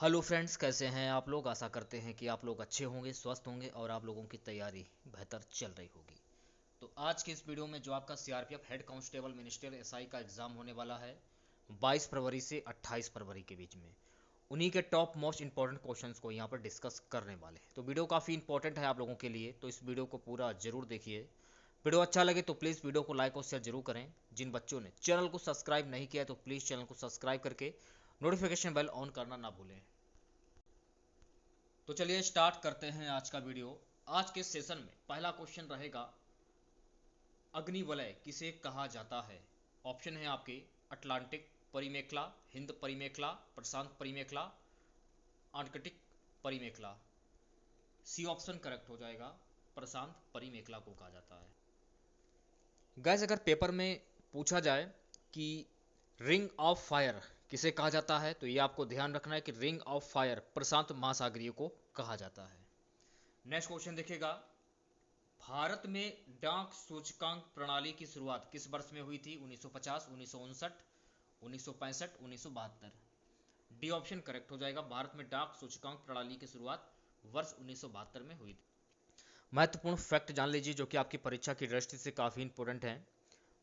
Hello friends, कैसे हैं आप लोग। आशा करते हैं कि आप लोग अच्छे होंगे, स्वस्थ होंगे और आप लोगों की तैयारी बेहतर चल रही होगी। तो आज के इस वीडियो में जो आपका CRPF head constable ministerial SI का एग्ज़ाम होने वाला है 22 फरवरी से 28 फरवरी के बीच में, उन्हीं के टॉप मोस्ट इंपॉर्टेंट क्वेश्चंस को यहाँ पर डिस्कस करने वाले हैं। तो वीडियो काफ़ी इंपॉर्टेंट है आप लोगों के लिए, तो इस वीडियो को पूरा जरूर देखिए। वीडियो अच्छा लगे तो प्लीज़ वीडियो को लाइक और शेयर जरूर करें। जिन बच्चों ने चैनल को सब्सक्राइब नहीं किया है तो प्लीज़ चैनल को सब्सक्राइब करके नोटिफिकेशन बेल ऑन करना ना भूलें। तो चलिए स्टार्ट करते हैं आज का वीडियो। आज के सेशन में पहला क्वेश्चन रहेगा, अग्निवलय किसे कहा जाता है। ऑप्शन है आपके अटलांटिक परिमेखला, हिंद परिमेखला, प्रशांत परिमेखला, आर्कटिक परिमेखला। सी ऑप्शन करेक्ट हो जाएगा, प्रशांत परिमेखला को कहा जाता है। गैस अगर पेपर में पूछा जाए कि रिंग ऑफ फायर किसे कहा जाता है तो ये आपको ध्यान रखना है कि रिंग ऑफ फायर प्रशांत महासागरीय को कहा जाता है। नेक्स्ट क्वेश्चन देखिएगा, भारत में डाक सूचकांक प्रणाली की शुरुआत किस वर्ष में हुई थी। 1950, 1959, 1965, 1972। डी ऑप्शन करेक्ट हो जाएगा, भारत में डाक सूचकांक प्रणाली की शुरुआत वर्ष 1972 में हुई थी। महत्वपूर्ण फैक्ट जान लीजिए जो कि आपकी परीक्षा की दृष्टि से काफी इंपॉर्टेंट है।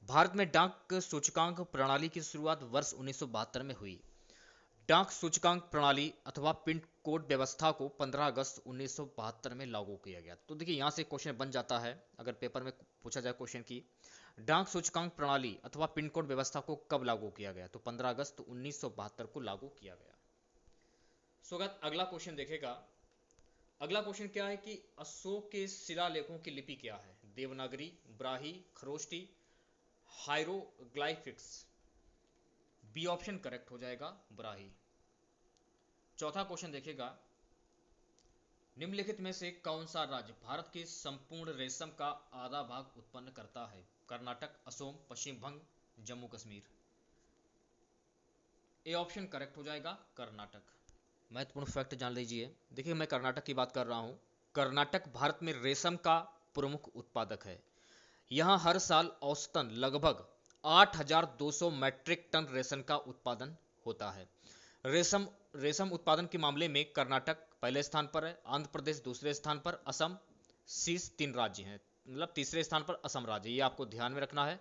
भारत में डाक सूचकांक प्रणाली की शुरुआत वर्ष 1972 में हुई। डाक सूचकांक प्रणाली अथवा पिन कोड व्यवस्था को 15 अगस्त 1972 में लागू किया गया। तो देखिए यहाँ से क्वेश्चन बन जाता है, अगर पेपर में पूछा जाए क्वेश्चन की डाक सूचकांक प्रणाली अथवा पिन कोड व्यवस्था को कब लागू किया गया, तो 15 अगस्त 1972 को लागू किया गया। अगला क्वेश्चन देखेगा, अगला क्वेश्चन क्या है कि अशोक के शिलालेखों की लिपि क्या है। Devanagari, Brahmi, Kharosthi, hieroglyphics. B option correct हो जाएगा, ब्राही। चौथा क्वेश्चन देखेगा, निम्नलिखित में से कौन सा राज्य भारत के संपूर्ण रेशम का आधा भाग उत्पन्न करता है। Karnataka, Assam, Paschim Banga, Jammu Kashmir. A option correct हो जाएगा, कर्नाटक। महत्वपूर्ण फैक्ट जान लीजिए, देखिए मैं कर्नाटक की बात कर रहा हूं। कर्नाटक भारत में रेशम का प्रमुख उत्पादक है। यहां हर साल औसतन लगभग 8,200 मैट्रिक टन रेशम का उत्पादन होता है। रेशम रेशम उत्पादन के मामले में कर्नाटक पहले स्थान पर है, आंध्र प्रदेश दूसरे स्थान पर, असम शीर्ष 3 राज्य हैं, मतलब तीसरे स्थान पर असम राज्य। ये आपको ध्यान में रखना है।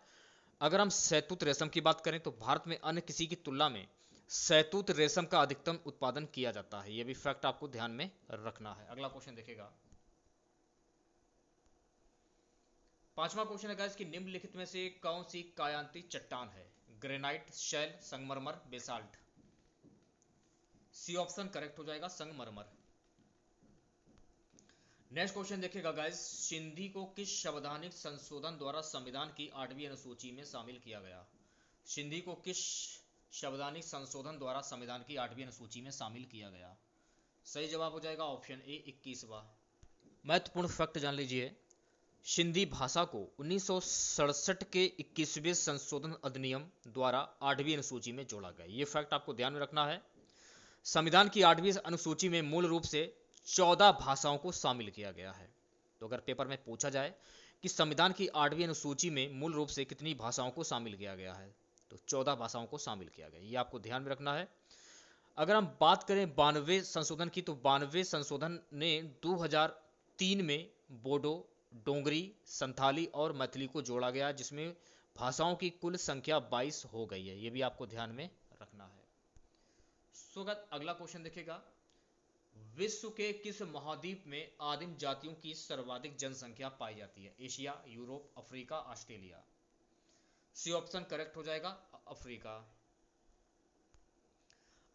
अगर हम शहतूत रेशम की बात करें तो भारत में अन्य किसी की तुलना में शहतूत रेशम का अधिकतम उत्पादन किया जाता है। यह भी फैक्ट आपको ध्यान में रखना है। अगला क्वेश्चन देखेगा, पांचवा क्वेश्चन है कि निम्नलिखित में से कौन सी कायांती चट्टान है। ग्रेनाइट, शैल, संगमरमर, बेसाल्ट। सी ऑप्शन करेक्ट हो जाएगा, संगमरमर। नेक्स्ट क्वेश्चन देखिएगा गाइस, सिंधी को किस संवैधानिक संशोधन द्वारा संविधान की 8वीं अनुसूची में शामिल किया गया। सिंधी को किस संवैधानिक संशोधन द्वारा संविधान की 8वीं अनुसूची में शामिल किया गया। सही जवाब हो जाएगा ऑप्शन ए, 21वां। महत्वपूर्ण फैक्ट जान लीजिए, सिंधी भाषा को 1967 के 21वें संशोधन अधिनियम द्वारा 8वीं अनुसूची में जोड़ा गया। ये फैक्ट आपको ध्यान में रखना है। संविधान की 8वीं अनुसूची में मूल रूप से 14 भाषाओं को शामिल किया गया है। तो अगर पेपर में पूछा जाए कि संविधान की 8वीं अनुसूची में मूल रूप से कितनी भाषाओं को शामिल किया गया है, तो 14 भाषाओं को शामिल किया गया। ये आपको ध्यान में रखना है। अगर हम बात करें 92 संशोधन की, तो 92 संशोधन ने 2003 में बोडो, डोंगरी, संथाली और मैथिली को जोड़ा गया, जिसमें भाषाओं की कुल संख्या 22 हो गई है। यह भी आपको ध्यान में रखना है। अगला क्वेश्चन देखिएगा, विश्व के किस महाद्वीप में आदिम जातियों की सर्वाधिक जनसंख्या पाई जाती है। Asia, Europe, Africa, Australia. C option correct हो जाएगा, अफ्रीका।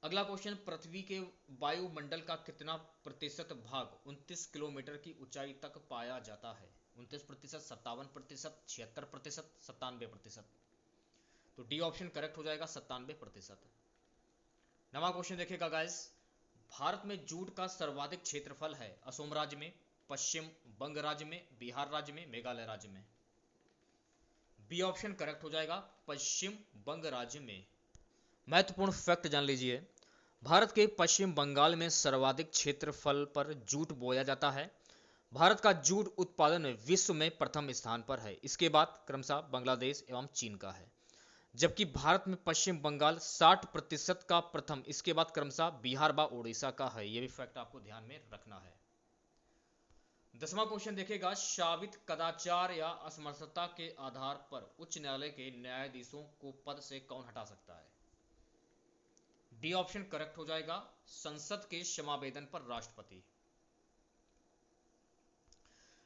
अगला क्वेश्चन, पृथ्वी के वायुमंडल का कितना प्रतिशत भाग 29 किलोमीटर की ऊंचाई तक पाया जाता है। 29%, 57%, 76%, 97%। तो डी ऑप्शन करेक्ट हो जाएगा, 97%। नवा क्वेश्चन देखिएगा गाइस, भारत में जूट का सर्वाधिक क्षेत्रफल है। असम राज्य में, पश्चिम बंग राज्य में, बिहार राज्य में, मेघालय राज्य में। बी ऑप्शन करेक्ट हो जाएगा, पश्चिम बंग राज्य में। महत्वपूर्ण फैक्ट जान लीजिए, भारत के पश्चिम बंगाल में सर्वाधिक क्षेत्रफल पर जूट बोया जाता है। भारत का जूट उत्पादन विश्व में प्रथम स्थान पर है। इसके बाद क्रमशः बांग्लादेश एवं चीन का है। जबकि भारत में पश्चिम बंगाल 60% का प्रथम, इसके बाद क्रमशः बिहार व उड़ीसा का है। यह भी फैक्ट आपको ध्यान में रखना है। 10वां क्वेश्चन देखिएगा, शाबित कदाचार या असमर्थता के आधार पर उच्च न्यायालय के न्यायाधीशों को पद से कौन हटा सकता है? डी ऑप्शन करेक्ट हो जाएगा, संसद के क्षमावेदन पर राष्ट्रपति।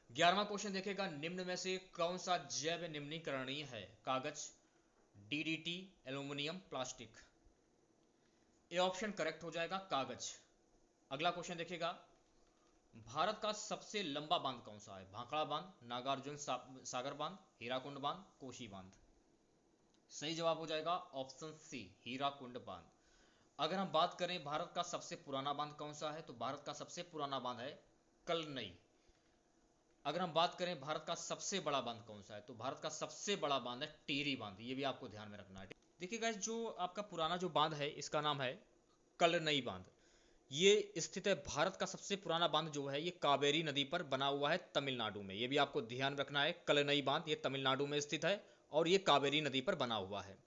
11वां क्वेश्चन देखिएगा, निम्न में से कौन सा जैव निम्नीकरणीय है? कागज, DDT, aluminium, plastic. A option correct हो जाएगा, कागज। अगला क्वेश्चन देखिएगा, भारत का सबसे लंबा बांध कौन सा है? भाखड़ा बांध, नागार्जुन सागर बांध, हीराकुंड बांध, कोशी बांध। सही जवाब हो जाएगा ऑप्शन सी, हीराकुंड बांध। अगर हम बात करें भारत का सबसे पुराना बांध कौन सा है, तो भारत का सबसे पुराना बांध है कलनई। अगर हम बात करें भारत का सबसे बड़ा बांध कौन सा है, तो भारत का सबसे बड़ा बांध है टिहरी बांध। ये भी आपको ध्यान में रखना है। देखिए गाइस, जो आपका पुराना जो बांध है इसका नाम है कलनई बांध। ये स्थित है, भारत का सबसे पुराना बांध जो है ये कावेरी नदी पर बना हुआ है तमिलनाडु में। ये भी आपको ध्यान रखना है, कलनई बांध ये तमिलनाडु में स्थित है और ये कावेरी नदी पर बना हुआ है।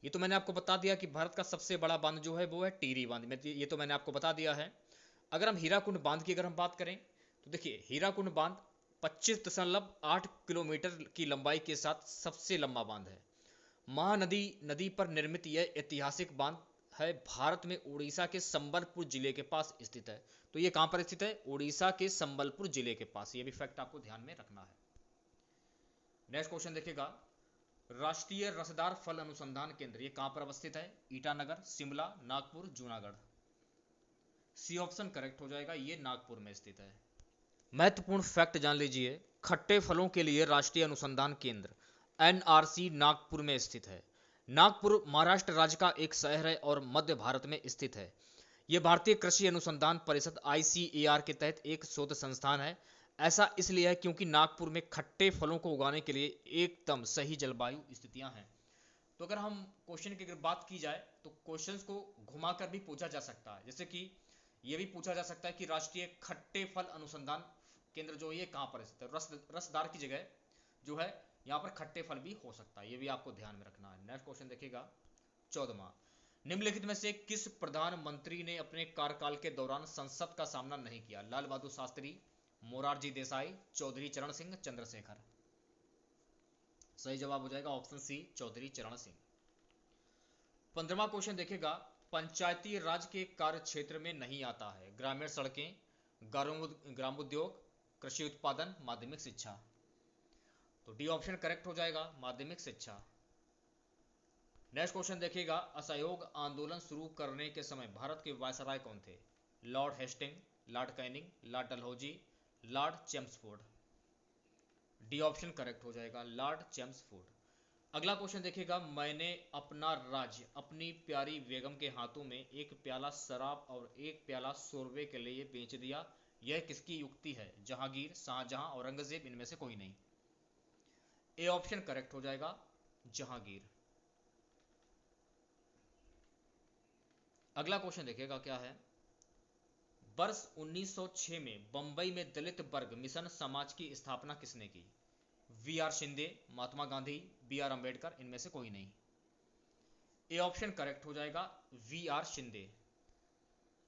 ये तो मैंने आपको बता दिया कि भारत का सबसे बड़ा बांध जो है वो है टिहरी बांध, ये तो मैंने आपको बता दिया है। अगर हम हीराकुंड बांध की अगर हम बात करें तो देखिए, हीराकुंड बांध 25.8 किलोमीटर की लंबाई के साथ सबसे लंबा बांध है। महानदी नदी पर निर्मित यह ऐतिहासिक बांध है, भारत में उड़ीसा के संबलपुर जिले के पास स्थित है। तो ये कहां पर स्थित है? उड़ीसा के संबलपुर जिले के पास। ये भी फैक्ट आपको ध्यान में रखना है। नेक्स्ट क्वेश्चन देखिएगा, राष्ट्रीय रसदार फल अनुसंधान केंद्र ये कहां पर अवस्थित है? Itanagar, Shimla, Nagpur, Junagadh. C option correct हो जाएगा, ये नागपुर में स्थित है। महत्वपूर्ण फैक्ट जान लीजिए, खट्टे फलों के लिए राष्ट्रीय अनुसंधान केंद्र एनआरसी नागपुर में स्थित है। नागपुर महाराष्ट्र राज्य का एक शहर है और मध्य भारत में स्थित है। यह भारतीय कृषि अनुसंधान परिषद ICAR के तहत एक शोध संस्थान है। ऐसा इसलिए है क्योंकि नागपुर में खट्टे फलों को उगाने के लिए एकदम सही जलवायु स्थितियां हैं। तो अगर हम क्वेश्चन की अगर बात की जाए तो क्वेश्चंस को घुमाकर भी पूछा जा सकता है। जैसे कि यह भी पूछा जा सकता है कि राष्ट्रीय खट्टे फल अनुसंधान केंद्र जो ये कहां पर स्थित है? रसदार की जगह जो है यहाँ पर खट्टे फल भी हो सकता है। ये भी आपको ध्यान में रखना है। नेक्स्ट क्वेश्चन देखिएगा, 14वां, निम्नलिखित में से किस प्रधानमंत्री ने अपने कार्यकाल के दौरान संसद का सामना नहीं किया? लाल बहादुर शास्त्री, मोरारजी देसाई, चौधरी चरण सिंह, चंद्रशेखर। सही जवाब हो जाएगा ऑप्शन सी, चौधरी चरण सिंह। 15वां क्वेश्चन देखिएगा, पंचायती राज के कार्य क्षेत्र में नहीं आता है? ग्रामीण सड़कें, ग्रामोद्योग, कृषि उत्पादन, माध्यमिक शिक्षा। तो डी ऑप्शन करेक्ट हो जाएगा, माध्यमिक शिक्षा। नेक्स्ट क्वेश्चन देखिएगा, असहयोग आंदोलन शुरू करने के समय भारत के वायसराय कौन थे? Lord Hastings, Lord Canning, Lord Dalhousie, Lord Chelmsford. D option correct हो जाएगा, लॉर्ड चेम्सफोर्ड। अगला क्वेश्चन देखिएगा, मैंने अपना राज्य अपनी प्यारी बेगम के हाथों में एक प्याला शराब और एक प्याला शोरबे के लिए बेच दिया, यह किसकी युक्ति है? जहांगीर, शाहजहां, औरंगजेब, इनमें से कोई नहीं। ए ऑप्शन करेक्ट हो जाएगा, जहांगीर। अगला क्वेश्चन देखिएगा क्या है, वर्ष 1906 में बंबई में दलित वर्ग मिशन समाज की स्थापना किसने की? VR शिंदे, महात्मा गांधी, BR अंबेडकर, इनमें से कोई नहीं। ए ऑप्शन करेक्ट हो जाएगा, VR शिंदे।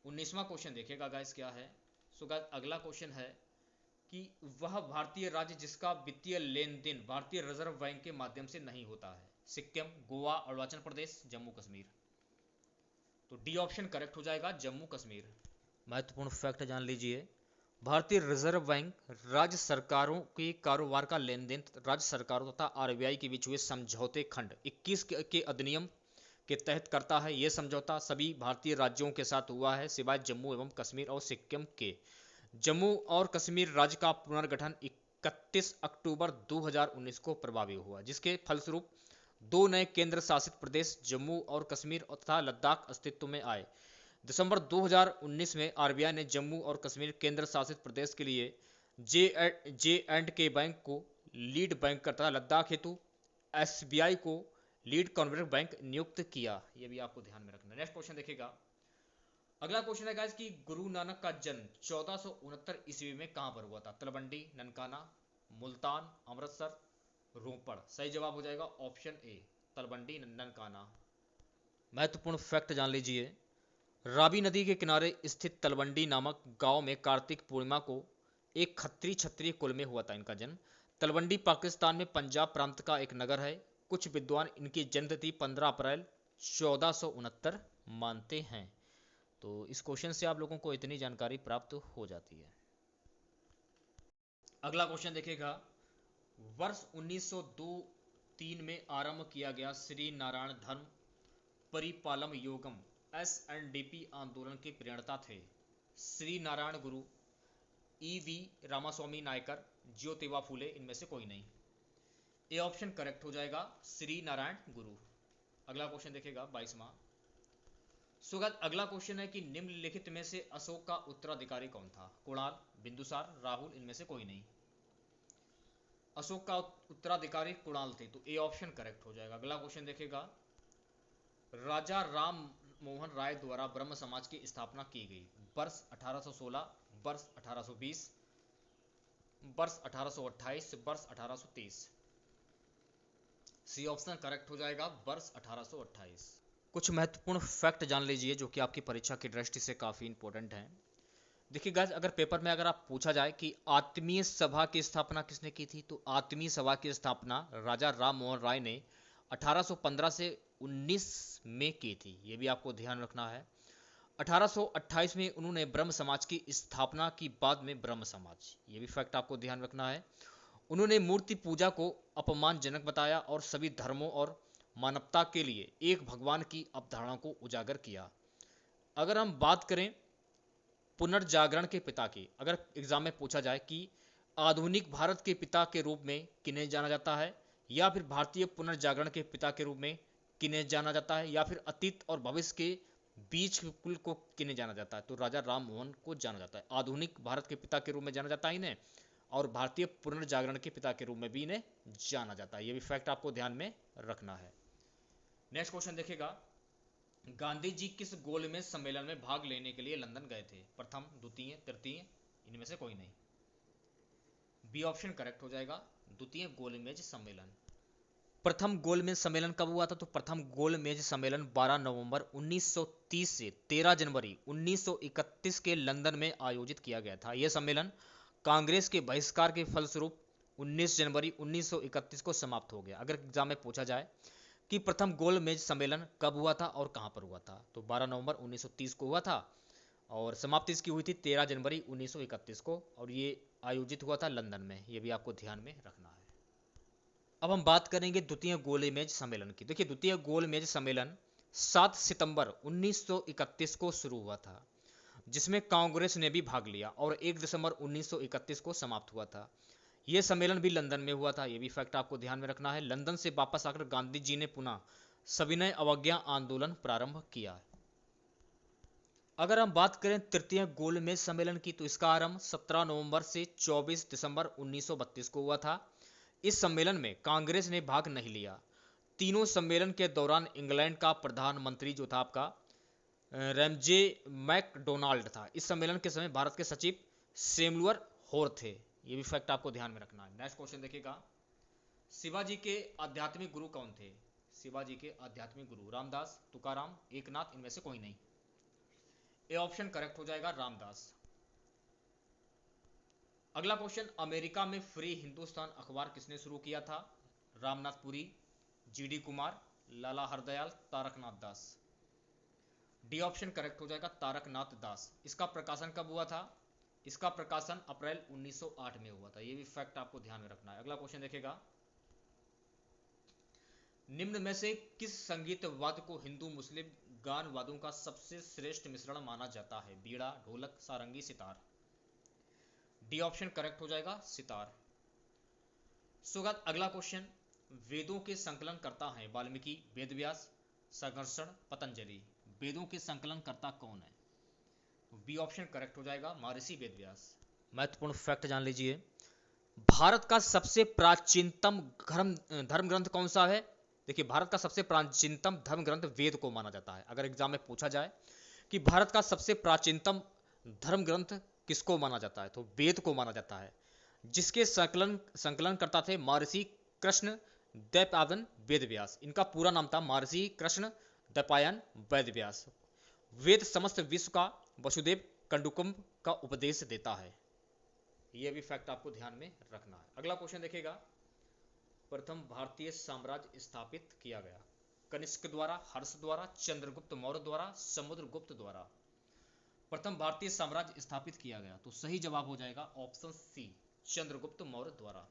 19वां क्वेश्चन देखिएगा गाइस क्या है। सो गाइस अगला क्वेश्चन है कि वह भारतीय राज्य जिसका वित्तीय लेन देन भारतीय रिजर्व बैंक के माध्यम से नहीं होता है? सिक्किम, गोवा, अरुणाचल प्रदेश, जम्मू कश्मीर। तो डी ऑप्शन करेक्ट हो जाएगा, जम्मू कश्मीर। महत्वपूर्ण फैक्ट जान लीजिए, भारतीय रिजर्व बैंक राज्य सरकारों के कारोबार का लेन देन राज्य सरकारों तथा RBI के बीच हुए समझौते खंड 21 के अधिनियम के तहत करता है। यह समझौता सभी भारतीय राज्यों के साथ हुआ है सिवाय जम्मू एवं कश्मीर और सिक्किम के। जम्मू और कश्मीर राज्य का पुनर्गठन 31 अक्टूबर 2019 को प्रभावी हुआ, जिसके फलस्वरूप 2 नए केंद्र शासित प्रदेश जम्मू और कश्मीर तथा लद्दाख अस्तित्व में आए। दिसंबर 2019 में RBI ने जम्मू और कश्मीर केंद्र शासित प्रदेश के लिए J&K बैंक को लीड बैंक तथा लद्दाख हेतु SBI को लीड कॉन्वर्ट बैंक नियुक्त किया। यह भी आपको ध्यान में रखना। नेक्स्ट क्वेश्चन देखिएगा, अगला क्वेश्चन है गाइस कि गुरु नानक का जन्म 1469 ईस्वी में कहां पर हुआ था? तलवंडी, ननकाना, मुल्तान, अमृतसर, रोपड़। सही जवाब हो जाएगा ऑप्शन ए, तलवंडी ननकाना। महत्वपूर्ण फैक्ट जान लीजिए, रावी नदी के किनारे स्थित तलवंडी नामक गांव में कार्तिक पूर्णिमा को एक खत्री क्षत्रिय कुल में हुआ था इनका जन्म। तलवंडी पाकिस्तान में पंजाब प्रांत का एक नगर है। कुछ विद्वान इनकी जन्मतिथि 15 अप्रैल 1469 मानते हैं। तो इस क्वेश्चन से आप लोगों को इतनी जानकारी प्राप्त हो जाती है। अगला क्वेश्चन देखिएगा, वर्ष 1902-3 में आरंभ किया गया श्री नारायण धर्म परिपालम योगम SNDP आंदोलन के प्रणेता थे श्री नारायण गुरु, EV रामास्वामी नायकर, ज्योतिबा फूले, इनमें से कोई नहीं। ए ऑप्शन करेक्ट हो जाएगा, श्री नारायण गुरु। अगला क्वेश्चन देखिएगा 22वां। अगला क्वेश्चन है कि निम्नलिखित में से अशोक का उत्तराधिकारी कौन था? कुणाल, बिंदुसार, राहुल, इनमें से कोई नहीं। अशोक का उत्तराधिकारी कुणाल थे, तो ए ऑप्शन करेक्ट हो जाएगा। अगला क्वेश्चन देखिएगा, राजा राम मोहन राय द्वारा ब्रह्म समाज की स्थापना की गई। वर्ष 1816, वर्ष 1820, वर्ष 1828, वर्ष 1830। सी ऑप्शन करेक्ट हो जाएगा, वर्ष 1828। कुछ महत्वपूर्ण फैक्ट जान लीजिए जो कि आपकी परीक्षा की दृष्टि से काफी इंपॉर्टेंट हैं। देखिए गाइस, अगर पेपर में अगर आप पूछा जाए कि आत्मीय सभा की स्थापना किसने की थी, तो आत्मीय सभा की स्थापना राजा राम मोहन राय ने 1815 से 19 में की थी। ये भी आपको ध्यान रखना है। 1828 में उन्होंने ब्रह्म समाज की स्थापना की, बाद में ब्रह्म समाज, ये भी फैक्ट आपको ध्यान रखना है। उन्होंने मूर्ति पूजा को अपमानजनक बताया और सभी धर्मों और मानवता के लिए एक भगवान की अवधारणा को उजागर किया। अगर हम बात करें पुनर्जागरण के पिता की, अगर एग्जाम में पूछा जाए कि आधुनिक भारत के पिता के रूप में किन्हें जाना जाता है, या फिर भारतीय पुनर्जागरण के पिता के रूप में किन्हें जाना जाता है, या फिर अतीत और भविष्य के बीच कुल को किन्हें जाना जाता है, तो राजा राम मोहन को जाना जाता है। आधुनिक भारत के पिता के रूप में जाना जाता है इन्हें, और भारतीय पुनर्जागरण के पिता के रूप में भी इन्हें जाना जाता है। ये भी फैक्ट आपको ध्यान में रखना है। नेक्स्ट क्वेश्चन देखिएगा, गांधी जी किस गोलमेज सम्मेलन में भाग लेने के लिए लंदन गए थे? प्रथम, द्वितीय, तृतीय, इनमें से कोई नहीं। बी ऑप्शन करेक्ट हो जाएगा, द्वितीय गोलमेज सम्मेलन। प्रथम गोलमेज सम्मेलन कब हुआ था? तो प्रथम गोलमेज सम्मेलन 12 नवंबर 1930 से 13 जनवरी 1931 के लंदन में आयोजित किया गया था। यह सम्मेलन कांग्रेस के बहिष्कार के फलस्वरूप 19 जनवरी 1931 को समाप्त हो गया। अगर एग्जाम में पूछा जाए कि प्रथम गोलमेज सम्मेलन कब हुआ था और कहां पर हुआ था, तो 12 नवंबर 1930 को हुआ था और समाप्ति इसकी हुई थी 13 जनवरी 1931 को, और ये आयोजित हुआ था लंदन में। ये भी आपको ध्यान में रखना है। अब हम बात करेंगे द्वितीय गोलमेज सम्मेलन की। देखिए, द्वितीय गोलमेज सम्मेलन 7 सितंबर 1931 को शुरू हुआ था, जिसमें कांग्रेस ने भी भाग लिया, और 1 दिसंबर 1931 को समाप्त हुआ था। यह सम्मेलन भी लंदन में हुआ था। यह भी फैक्ट आपको ध्यान में रखना है। लंदन से वापस आकर गांधी जी ने पुनः सविनय अवज्ञा आंदोलन प्रारंभ किया। अगर हम बात करें तृतीय गोलमेज सम्मेलन की, तो इसका आरंभ 17 नवंबर से 24 दिसंबर 1932 को हुआ था। इस सम्मेलन में कांग्रेस ने भाग नहीं लिया। तीनों सम्मेलन के दौरान इंग्लैंड का प्रधानमंत्री जो था आपका रैमजे मैकडोनाल्ड था। इस सम्मेलन के समय भारत के सचिव सेमुअल होर थे। ये भी फैक्ट आपको ध्यान में रखना है। नेक्स्ट क्वेश्चन देखिएगा, शिवाजी के आध्यात्मिक गुरु कौन थे? शिवाजी के आध्यात्मिक गुरु रामदास, तुकाराम, एकनाथ, इनमें से कोई नहीं। ए ऑप्शन करेक्ट हो जाएगा, रामदास। अगला क्वेश्चन, अमेरिका में फ्री हिंदुस्तान अखबार किसने शुरू किया था? रामनाथ पुरी, जीडी कुमार, लाला हरदयाल, तारकनाथ दास। डी ऑप्शन करेक्ट हो जाएगा, तारकनाथ दास। इसका प्रकाशन कब हुआ था? इसका प्रकाशन अप्रैल 1908 में हुआ था। यह भी फैक्ट आपको ध्यान में रखना है। अगला क्वेश्चन देखिएगा, निम्न में से किस संगीत वाद्य को हिंदू मुस्लिम गान वाद्यों का सबसे श्रेष्ठ मिश्रण माना जाता है? बीड़ा, ढोलक, सारंगी, सितार। डी ऑप्शन करेक्ट हो जाएगा, सितार। अगला क्वेश्चन, वेदों के संकलन करता है वाल्मीकि, वेदव्यास, संघर्षण, पतंजलि। वेदों के संकलन करता कौन है? बी ऑप्शन करेक्ट हो जाएगा, महर्षि वेदव्यास। महत्वपूर्ण फैक्ट जान लीजिए, भारत का सबसे प्राचीनतम धर्म ग्रंथ कौन सा है? देखिए, भारत का सबसे प्राचीनतम धर्म ग्रंथ वेद को माना जाता है। अगर एग्जाम में पूछा जाए कि भारत का सबसे प्राचीनतम धर्म ग्रंथ किसको माना जाता है, तो वेद को माना जाता है, जिसके संकलन करता थे महर्षि कृष्ण द्वैपायन वेदव्यास। इनका पूरा नाम था महर्षि कृष्ण द्वैपायन वेदव्यास। वेद समस्त विश्व का वसुदेव कंडुकम का उपदेश देता है। यह भी फैक्ट आपको ध्यान में रखना है। अगला क्वेश्चन देखिएगा, प्रथम भारतीय साम्राज्य स्थापित किया गया? कनिष्क द्वारा, हर्ष द्वारा, चंद्रगुप्त मौर्य द्वारा, समुद्रगुप्त द्वारा। प्रथम भारतीय साम्राज्य स्थापित किया गया तो सही जवाब हो जाएगा ऑप्शन सी, चंद्रगुप्त मौर्य द्वारा।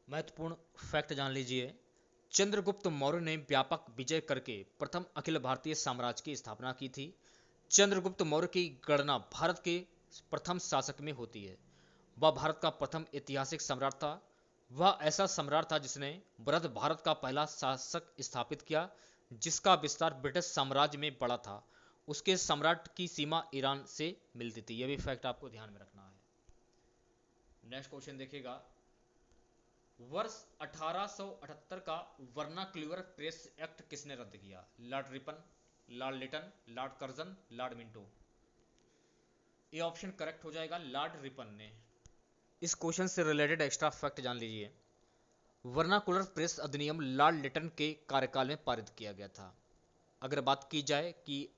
महत्वपूर्ण फैक्ट जान लीजिए, चंद्रगुप्त मौर्य ने व्यापक विजय करके प्रथम अखिल भारतीय साम्राज्य की स्थापना की थी। चंद्रगुप्त मौर्य की गणना भारत के प्रथम शासक में होती है। वह भारत का प्रथम ऐतिहासिक सम्राट था। वह ऐसा सम्राट था जिसने वृहद भारत का पहला शासक स्थापित किया, जिसका विस्तार ब्रिटिश साम्राज्य में बड़ा था। उसके सम्राट की सीमा ईरान से मिलती थी। यह भी फैक्ट आपको ध्यान में रखना है। नेक्स्ट क्वेश्चन देखिएगा, वर्ष 1878 का वर्नाक्यूलर प्रेस एक्ट किसने रद्द किया? Lord Ripon, Lord Lytton, Lord Curzon, Lord Minto. ये ऑप्शन करेक्ट हो जाएगा लॉर्ड रिपन ने। इस क्वेश्चन से रिलेटेड एक्स्ट्रा फैक्ट जान लीजिए, वर्नाकुलर प्रेस अधिनियम लॉर्ड लिटन के कार्यकाल में पारित किया गया था। अगर बात की जाए कि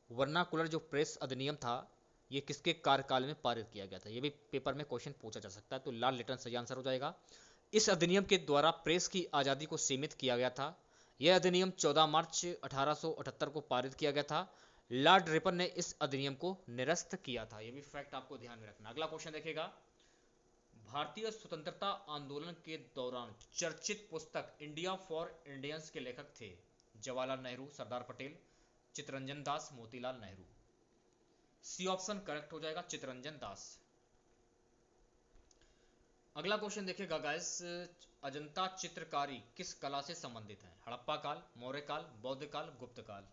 वर्नाकुलर जो प्रेस अधिनियम था ये किसके कार्यकाल में पारित किया गया था, ये भी पेपर में क्वेश्चन पूछा जा सकता है, तो लॉर्ड लिटन सही आंसर हो जाएगा। इस अधिनियम के द्वारा प्रेस की आज़ादी को सीमित किया गया था। यह अधिनियम 14 मार्च 1878 को पारित किया गया था। लॉर्ड रिपन ने इस अधिनियम को निरस्त किया था। यह भी फैक्ट आपको ध्यान में रखना। अगला क्वेश्चन देखिएगा, भारतीय स्वतंत्रता आंदोलन के दौरान चर्चित पुस्तक इंडिया फॉर इंडियंस के लेखक थे? Jawaharlal Nehru, Sardar Patel, Chittaranjan Das, Motilal Nehru. C option correct हो जाएगा चित्तरंजन दास। अगला क्वेश्चन देखिएगा गाइस, अजंता चित्रकारी किस कला से संबंधित है? हड़प्पा काल, मौर्य काल, बौद्ध काल, गुप्त काल।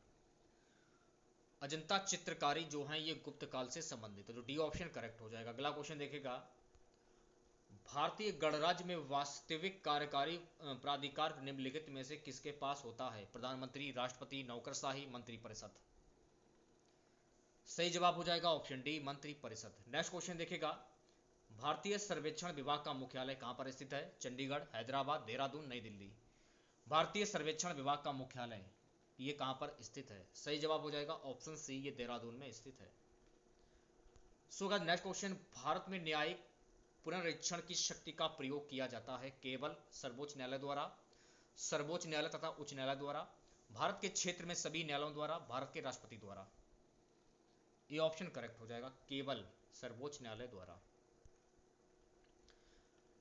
अजंता चित्रकारी जो है ये गुप्त काल से संबंधित है, तो डी ऑप्शन करेक्ट हो जाएगा। अगला क्वेश्चन देखिएगा, भारतीय गणराज्य में वास्तविक कार्यकारी प्राधिकार निम्नलिखित में से किसके पास होता है? प्रधानमंत्री, राष्ट्रपति, नौकरशाही, मंत्री परिषद। सही जवाब हो जाएगा ऑप्शन डी, मंत्री परिषद। नेक्स्ट क्वेश्चन देखिएगा, भारतीय सर्वेक्षण विभाग का मुख्यालय कहां पर स्थित है? चंडीगढ़, हैदराबाद, देहरादून, नई दिल्ली। भारतीय सर्वेक्षण विभाग का मुख्यालय ये कहां पर स्थित है? सही जवाब हो जाएगा ऑप्शन सी, ये देहरादून में स्थित है। So guys next question, Bharat में न्यायिक पुनरीक्षण की शक्ति का प्रयोग किया जाता है केवल सर्वोच्च न्यायालय द्वारा, सर्वोच्च न्यायालय तथा उच्च न्यायालय द्वारा, भारत के क्षेत्र में सभी न्यायालयों द्वारा, भारत के राष्ट्रपति द्वारा। ये ऑप्शन करेक्ट हो जाएगा केवल सर्वोच्च न्यायालय द्वारा।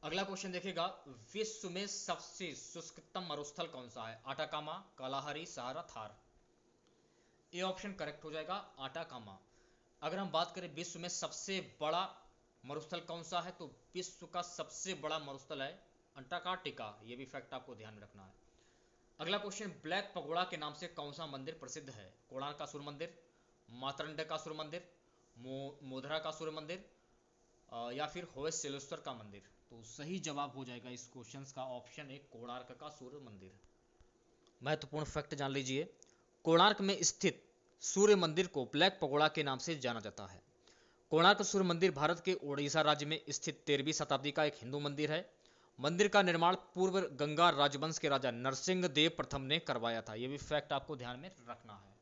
अगला क्वेश्चन देखिएगा, विश्व में सबसे शुष्कतम मरुस्थल कौन सा है? आटाकामा, कालाहारी, सहारा, थार। ये ऑप्शन करेक्ट हो जाएगा आटाकामा। अगर हम बात करें विश्व में सबसे बड़ा मरुस्थल कौन सा है, तो विश्व का सबसे बड़ा मरुस्थल है अंटार्कटिका। ये भी फैक्ट आपको ध्यान में रखना है। अगला क्वेश्चन, ब्लैक पगोड़ा के नाम से कौन सा मंदिर प्रसिद्ध है? कोणार्क का सूर्य मंदिर, मातंड का सूर्य मंदिर, मोधरा का सूर्य मंदिर, या फिर होयसलेश्वर का मंदिर। तो सही जवाब हो जाएगा इस क्वेश्चन का ऑप्शन है कोणार्क का सूर्य मंदिर। महत्वपूर्ण फैक्ट जान लीजिए, कोणार्क में स्थित सूर्य मंदिर को ब्लैक पगोड़ा के नाम से जाना जाता है। कोणार्क सूर्य मंदिर भारत के ओडिशा राज्य में स्थित 13वीं शताब्दी का एक हिंदू मंदिर है। मंदिर का निर्माण पूर्व गंगा राजवंश के राजा नरसिंह देव प्रथम ने करवाया था। यह भी फैक्ट आपको ध्यान में रखना है।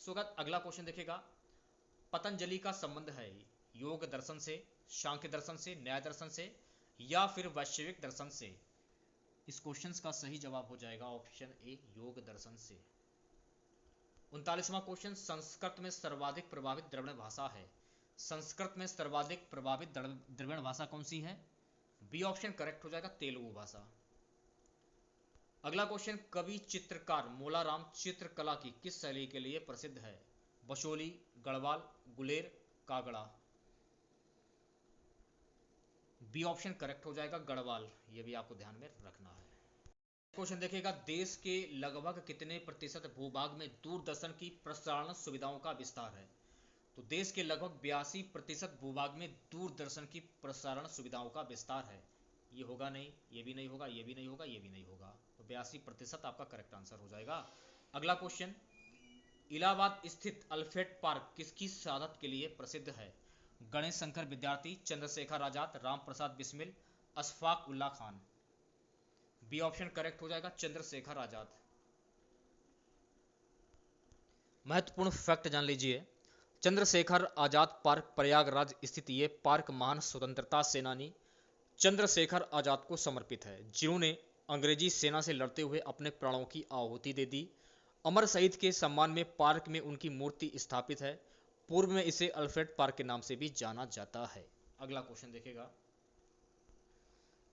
सो अगला क्वेश्चन देखिएगा, पतंजलि का संबंध है योग दर्शन से, सांख्य दर्शन से, न्याय दर्शन से, या फिर वैश्विक दर्शन से? इस क्वेश्चन का सही जवाब हो जाएगा ऑप्शन ए, योग दर्शन से। 39वां क्वेश्चन, संस्कृत में सर्वाधिक प्रभावित द्रविड़ भाषा है? संस्कृत में सर्वाधिक प्रभावित द्रविड़ भाषा कौन सी है? बी ऑप्शन करेक्ट हो जाएगा तेलुगु भाषा। अगला क्वेश्चन, कवि चित्रकार मोलाराम चित्रकला की किस शैली के लिए प्रसिद्ध है? बशोली, गढ़वाल, गुलेर, कागड़ा। बी ऑप्शन करेक्ट हो जाएगा गढ़वाल। ये भी आपको ध्यान में रखना है। क्वेश्चन देखिएगा, देश के लगभग कितने प्रतिशत भूभाग में दूरदर्शन की प्रसारण सुविधाओं का विस्तार है? तो देश के लगभग 82% भूभाग में दूरदर्शन की प्रसारण सुविधाओं का विस्तार है। ये होगा नहीं, ये भी नहीं होगा, ये भी नहीं होगा, ये भी नहीं होगा, तो 82% आपका करेक्ट आंसर हो जाएगा। अगला क्वेश्चन, इलाहाबाद स्थित अल्फ्रेड पार्क किसकी शहादत के लिए प्रसिद्ध है? Ganesh Shankar Vidyarthi, Chandrashekhar Azad, Ram Prasad Bismil, Ashfaq Ulla Khan. B option correct हो जाएगा, चंद्रशेखर आजाद। महत्वपूर्ण फैक्ट जान लीजिए, चंद्रशेखर आजाद पार्क प्रयागराज स्थित ये पार्क महान स्वतंत्रता सेनानी चंद्रशेखर आजाद को समर्पित है, जिन्होंने अंग्रेजी सेना से लड़ते हुए अपने प्राणों की आहुति दे दी। अमर शहीद के सम्मान में पार्क में उनकी मूर्ति स्थापित है। पूर्व में इसे अल्फ्रेड पार्क के नाम से भी जाना जाता है। अगला क्वेश्चन देखेगा।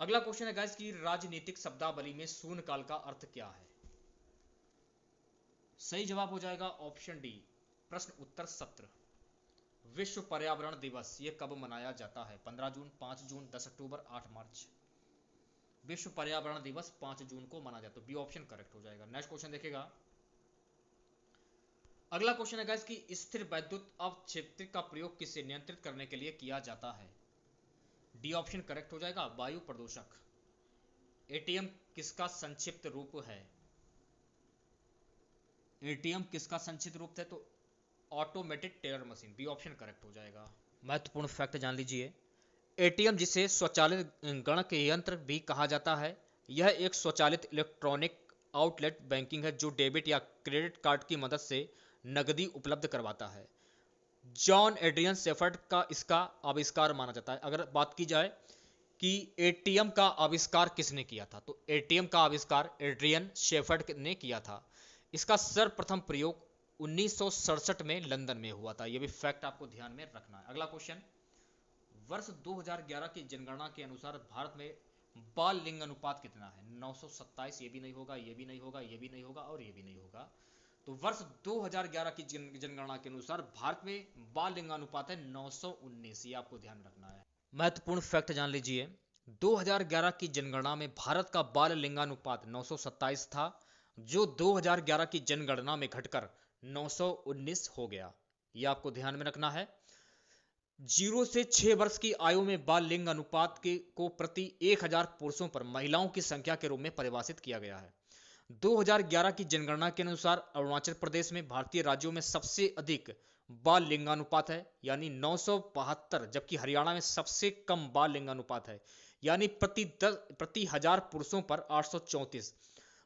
अगला क्वेश्चन है गाइस कि राजनीतिक शब्दावली में शून्यकाल का अर्थ क्या है। सही जवाब हो जाएगा ऑप्शन डी, प्रश्न उत्तर सत्र। विश्व पर्यावरण दिवस ये कब मनाया जाता है? 15 जून, 5 जून, 10 अक्टूबर, 8 मार्च। विश्व पर्यावरण दिवस 5 जून को मनाया जाता है। बी ऑप्शन करेक्ट हो जाएगा। नेक्स्ट क्वेश्चन देखेगा। अगला क्वेश्चन है गाइस कि स्थिर वैद्युत अवक्षेपक का प्रयोग किसे नियंत्रित करने के लिए किया जाता है? डी ऑप्शन करेक्ट हो जाएगा, वायु प्रदूषक। एटीएम किसका संक्षिप्त रूप है? एटीएम किसका संक्षिप्त रूप है? तो automated teller machine. B option correct हो जाएगा। महत्वपूर्ण फैक्ट जान लीजिए, एटीएम जिसे स्वचालित गणक यंत्र भी कहा जाता है, यह एक स्वचालित इलेक्ट्रॉनिक आउटलेट बैंकिंग है जो डेबिट या क्रेडिट कार्ड की मदद से नकदी उपलब्ध करवाता है। जॉन एड्रियन शेफर्ड का इसका आविष्कार माना जाता है। अगर बात की जाए कि एटीएम का आविष्कार किसने किया था, तो एटीएम का आविष्कार एड्रियन शेफर्ड ने किया था। इसका सर्वप्रथम प्रयोग 1967 में लंदन में हुआ था। यह भी फैक्ट आपको ध्यान में रखना है। अगला क्वेश्चन, वर्ष 2011 की जनगणना के अनुसार भारत में बाल लिंग अनुपात कितना है? 927। ये भी नहीं होगा, ये भी नहीं होगा, ये भी नहीं होगा और ये भी नहीं होगा। तो वर्ष 2011 की जनगणना के अनुसार भारत में बाल लिंगानुपात है 919। ये आपको ध्यान रखना है। महत्वपूर्ण फैक्ट जान लीजिए, 2011 की जनगणना में भारत का बाल लिंगानुपात 927 था, जो 2011 की जनगणना में घटकर 919 हो गया। यह आपको ध्यान में रखना है। 0 से 6 वर्ष की आयु में बाल लिंग अनुपात को प्रति 1000 पुरुषों पर महिलाओं की संख्या के रूप में परिभाषित किया गया है। 2011 की जनगणना के अनुसार अरुणाचल प्रदेश में भारतीय राज्यों में सबसे अधिक बाल लिंगानुपात है, यानी 972, जबकि हरियाणा में सबसे कम बाल लिंगानुपात है, यानी प्रति 1000 पुरुषों पर 834।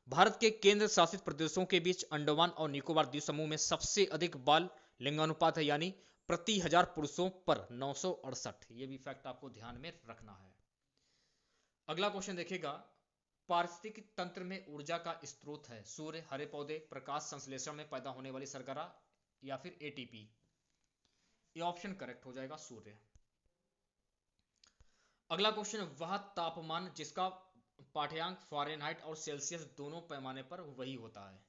भारत के केंद्र शासित प्रदेशों के बीच अंडमान और निकोबार द्वीप समूह में सबसे अधिक बाल लिंगानुपात है, यानी प्रति 1000 पुरुषों पर 968। ये भी फैक्ट आपको ध्यान में रखना है। अगला क्वेश्चन देखिएगा, पारिस्थितिक तंत्र में ऊर्जा का स्रोत है सूर्य, हरे पौधे, प्रकाश संश्लेषण में पैदा होने वाली शर्करा या फिर एटीपी। ये ऑप्शन करेक्ट हो जाएगा, सूर्य। अगला क्वेश्चन, वह तापमान जिसका पाठ्यांक फ़ारेनहाइट और सेल्सियस दोनों पैमाने पर वही होता है।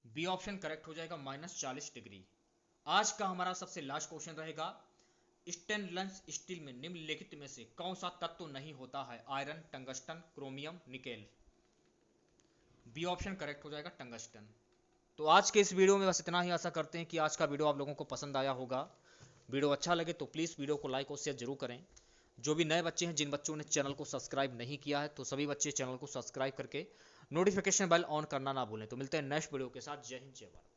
बी ऑप्शन करेक्ट हो जाएगा, -40 डिग्री। आज का हमारा सबसे लास्ट क्वेश्चन रहेगा, स्टेनलेस स्टील में निम्नलिखित में से कौन सा तत्व नहीं होता है? Iron, tungsten, chromium, nickel. B option correct हो जाएगा, टंगस्टन। तो आज के इस वीडियो में बस इतना ही। आशा करते हैं कि आज का वीडियो आप लोगों को पसंद आया होगा। वीडियो अच्छा लगे तो प्लीज़ वीडियो को लाइक और शेयर जरूर करें। जो भी नए बच्चे हैं, जिन बच्चों ने चैनल को सब्सक्राइब नहीं किया है, तो सभी बच्चे चैनल को सब्सक्राइब करके नोटिफिकेशन बेल ऑन करना ना भूलें। तो मिलते हैं नेक्स्ट वीडियो के साथ। जय हिंद, जय भारत।